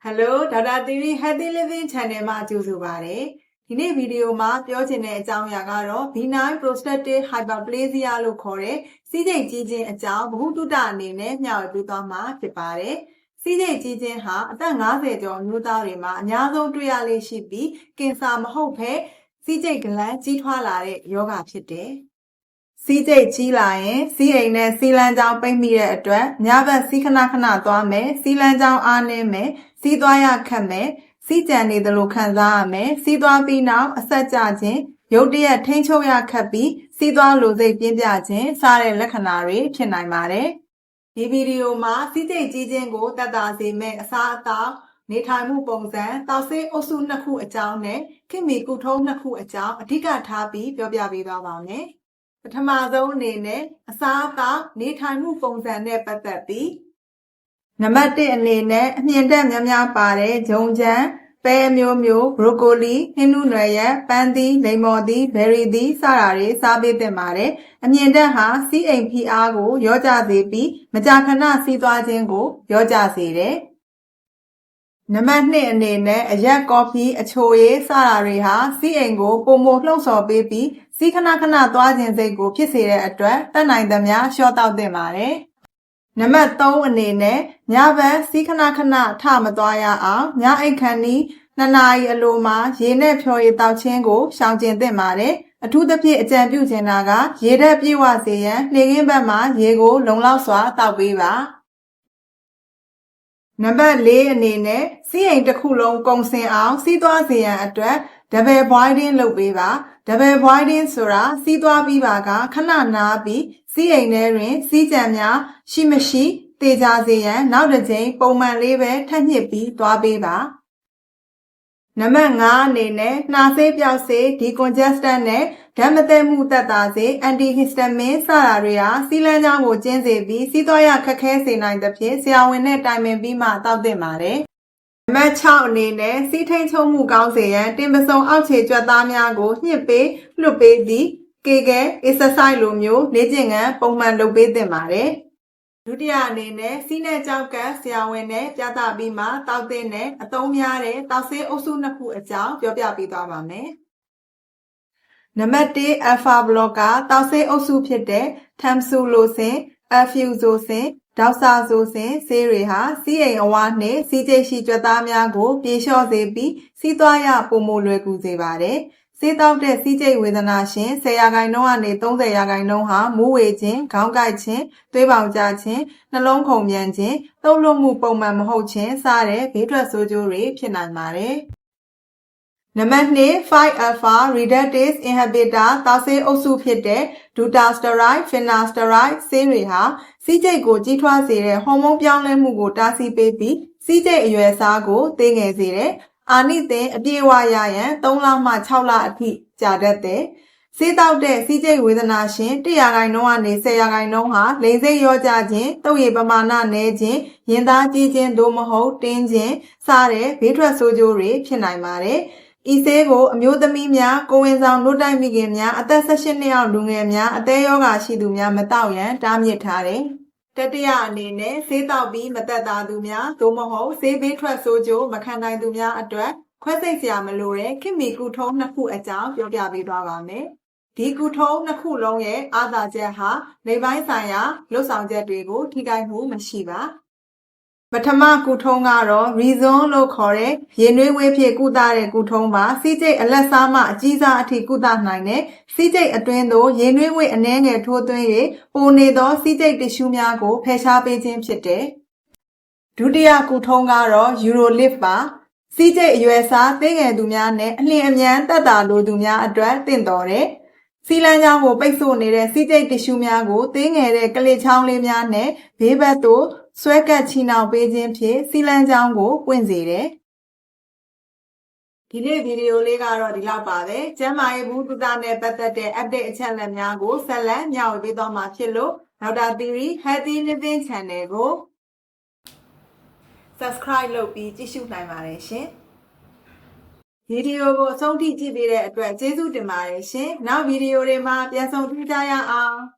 Hello ဒေါက်တာသီရိ Healthy Living Channel မှာကြိုဆိုပါရစေ။ဒီနေ့ဗီဒီယိုမှာပြောချင်တဲ့အကြောင်းအရာကတော့ benign prostatic hyperplasia လို့ခေါ်တဲ့စီးကျိတ်ကြီးခြင်းအကြောင်းဗဟုသုတအနေနဲ့မျှဝေပေးသွားမှာဖြစ်ပါတယ်။စီးကျိတ်ကြီးခြင်းဟာအသက်50ကျော်အမျိုးသားတွေမှာအများဆုံးတွေ့ရလေ့ရှိပြီးကင်ဆာမဟုတ်ဘဲစီးကျိတ်ဂလန်ကြီးထွားလာတဲ့ရောဂါဖြစ်တယ်။စီးကျိတ်ကြီးလာရင်စီးအိမ်နဲ့စီးလန်းကြောင်းပိတ်မိတဲ့အတွက်ညဘက်စီးခဏခဏသွားမယ်စီးလန်းကြောင်းအားနည်းမယ်စီးသွားရခက်မယ်စီးကြံနေသလိုခံစားရမယ်စီးသွားပြီးနောက်အဆက်ကျခြင်းရုတ်တရက်ထိန်းချုပ်ရခက်ပြီးစီးသွားလိုစိတ်ပြင်းပြခြင်းစတဲ့လက္ခဏာတွေဖြစ်နိုင်ပါတယ်ဒီဗီဒီယိုမှာစီးကျိတ်ကြီးခြင်းကိုသက်သာစေမယ့်အစားအသောက်နေထိုင်မှုပုံစံတောက်ဆေးအုပ်စုနှစ်ခုအကြောင်းနဲ့ခင်မီကုထုံးနှစ်ခုအကြောင်းအဓိကထားပြီးပြောပြပေးသွားပါမယ်ပထမဆုံးအနေနဲ့အစားအသောက်နေထိုင်မှုပုံစံနဲ့ပတ်သက်ပြီးနံပါတ်1အနေနဲ့အမြင့်တက်များများပါတဲ့ဂျုံချမ်းပဲမျိုးမျိုးဘရိုကိုလီဟင်းနုနွယ်ရပန်းသီးလိမ္မော်သီးဘယ်ရီသီးစတာတွေစားပေးသင့်ပါတယ်အမြင့်တက်ဟာစီးအိမ်ဖိအားကိုရောကြစေပြီးမကြာခဏစီးသွားခြင်းကိုရောကြစေတယ်နံပါတ်2အနေနဲ့အရက်ကော်ဖီအချိုရည်စတာတွေဟာစီးအိမ်ကိုပုံမလှုပ်ဆော်ပေးပြီးစီးခဏခဏသွားခြင်းစိတ်ကိုဖြစ်စေတဲ့အတွက်တတ်နိုင်သမျှရှော့တောက်သင့်ပါတယ်နံပါတ်3အနေနဲ့ညဘက်စီးခဏခဏထမသွားရအောင်ညအိတ်ခန်းနီး2နာရီအလိုမှာရေနဲ့ဖြော်ရည်တောက်ခြင်းကိုရှောင်ကျဉ်သင့်ပါတယ်အထူးသဖြင့်အကြံပြုချင်တာကရေဓာတ်ပြည့်ဝစေရန်နှင်းခင်းဘက်မှာရေကိုလုံလောက်စွာတောက်ပေးပါနံပါတ်4အနေနဲ့စီးအိမ်တစ်ခုလုံးကုံစင်အောင်စီးသွားစေရန်အတွက် double boiling လုပ်ပေးပါ double boiling ဆိုတာစီးသွားပြီးပါကခဏနားပြီးစီးအိမ်ထဲတွင်စီးကြံများရှိမရှိတေချာစေရန်နောက်တစ်ကြိမ်ပုံမှန်လေးပဲထပ်ညှစ်ပြီးသွားပေးပါနံပါတ်5အနေနဲ့နှာဆေးပြောက်ဆေး decongestant နဲ့ဓာတ်မသဲမှုသက်သာစေ antihistamine စတာတွေဟာစီးလန်းကြောင်းကိုကျဉ်းစေပြီးစီးသွားရခက်ခဲစေနိုင်သဖြင့်ဆရာဝန်နဲ့တိုင်ပင်ပြီးမှတောက်သင့်ပါတယ်နံပါတ်6အနေနဲ့စီးထိန်ချုံမှုကောင်းစေရန်တင်ပစုံအောက်ခြေကြွက်သားများကိုညှစ်ပေးလွှတ်ပေးသည်ကေကဲ exercise လိုမျိုးလေ့ကျင့်ခန်းပုံမှန်လုပ်ပေးသင့်ပါတယ်ဒုတိယအနေနဲ့စီးနဲ့ကြောက်ကဆရာဝန်နဲ့ပြသပြီးမှတောက်တဲ့အသုံးများတဲ့တောက်ဆေးအုပ်စုနှစ်ခုအကြောင်းပြောပြပေးသွားပါမယ်နံပါတ်1 alpha blocker တောက်ဆေးအုပ်စုဖြစ်တဲ့ tamsulosin, alfuzosin, doxazosin ဆေးတွေဟာစီးအိမ်အဝါနှင့်စီးကျိတ်ရှိကြွက်သားများကိုပြေလျှော့စေပြီးစီးသွားရပိုမိုလွယ်ကူစေပါတယ်ဆေးတောက်တဲ့စီးကျိတ်ဝေဒနာရှင်10%ကနေ30%ဟာမူးဝေခြင်းခေါင်းကိုက်ခြင်းသွေးပေါင်ကျခြင်းနှလုံးခုန်မြန်ခြင်းတုပ်လွတ်မှုပုံမှန်မဟုတ်ခြင်းစတဲ့ဘေးထွက်ဆိုးကျိုးတွေဖြစ်နိုင်ပါတယ်နံပါတ်2 5-alpha reductase inhibitor တောက်ဆေးအုပ်စုဖြစ်တဲ့ dutasteride, finasteride ဆေးတွေဟာစီးကျိတ်ကိုကြီးထွားစေတဲ့ဟော်မုန်းပြောင်းလဲမှုကိုတားဆီးပေးပြီးစီးကျိတ်အရွယ်အစားကိုသေးငယ်စေတယ်အာနိသင်အပြည့်အဝရရန်3လမှ6လအထိကြာတတ်တယ်။ဆေးတောက်တဲ့စီးကျိတ်ဝေဒနာရှင်1%ကနေ10%ဟာလိန်စိတ်ရောကြခြင်းတုပ်ရည်ပမာဏနည်းခြင်းရင်သားကြီးခြင်းသို့မဟုတ်တင်းခြင်းစတဲ့ဘေးထွက်ဆိုးကျိုးတွေဖြစ်နိုင်ပါတယ်။ဤဆေးကိုအမျိုးသမီးများကိုယ်ဝန်ဆောင်နှုတ်တိုက်မိခင်များအသက်18နှစ်အောက်လူငယ်များအသက်ရောဂါရှိသူများမတောက်ရန်တားမြစ်ထားတယ်။တတိယအနေနဲ့ဆေးတောက်ပြီးမသက်သာသူများသို့မဟုတ်ဆေးဘေးထွက်ဆိုးကျိုးမခံနိုင်သူများအတွက်ခွဲစိတ်စရာမလိုတဲ့ခင်မီကုထုံးနှစ်ခုအကြောင်းပြောပြပေးသွားပါမယ်။ဒီကုထုံးနှစ်ခုလုံးရဲ့အားသာချက်ဟာလိမ်ပိုင်းဆိုင်ရာလှုပ်ဆောင်ချက်တွေကိုထိခိုက်မှုမရှိပါ။ပထမကုထုံးကတော့ Rezon လို့ခေါ်တဲ့ရေနွေးဝေးဖြစ်ကုသတဲ့ကုထုံးပါစီးကျိတ်အလက်စားမှအကြီးစားအထိကုသနိုင်တဲ့စီးကျိတ်အတွင်းသို့ရေနွေးဝေးအနှဲငယ်ထိုးသွင်း၍ပိုနေသောစီးကျိတ်တ िश ူးများကိုဖယ်ရှားပေးခြင်းဖြစ်တယ်။ဒုတိယကုထုံးကတော့ Urolith ပါစီးကျိတ်အရွယ်စားသေးငယ်သူများနဲ့အလျင်အမြန်တက်တာလိုသူများအတွက်တင့်တော်တယ်။စီးလန်းချောင်းကိုပိတ်ဆို့နေတဲ့စီးကျိတ်တ िश ူးများကိုသေးငယ်တဲ့ကလစ်ချောင်းလေးများနဲ့ဘေးဘက်သို့ဆွဲကပ်ချီနှောင်ပေးခြင်းဖြင့်စီးလန်းချောင်းကိုပွင့်စေတယ်။ဒီနေ့ဗီဒီယိုလေးကတော့ဒီလောက်ပါပဲ။ကျန်းမာရေးဘူးသုတနဲ့ပတ်သက်တဲ့ update အချက်အလက်များကိုဆက်လက်မျှဝေပေးသွားမှာဖြစ်လို့ဒေါက်တာသီရိ Healthy Living Channel ကို subscribe လုပ်ပြီးကြည့်ရှုနိုင်ပါတယ်ရှင်။ဗီဒီယိုကိုအဆုံးထိကြည့်ပေးတဲ့အတွက်ကျေးဇူးတင်ပါတယ်ရှင်။နောက်ဗီဒီယိုတွေမှာပြန်ဆုံတွေ့ကြရအောင်။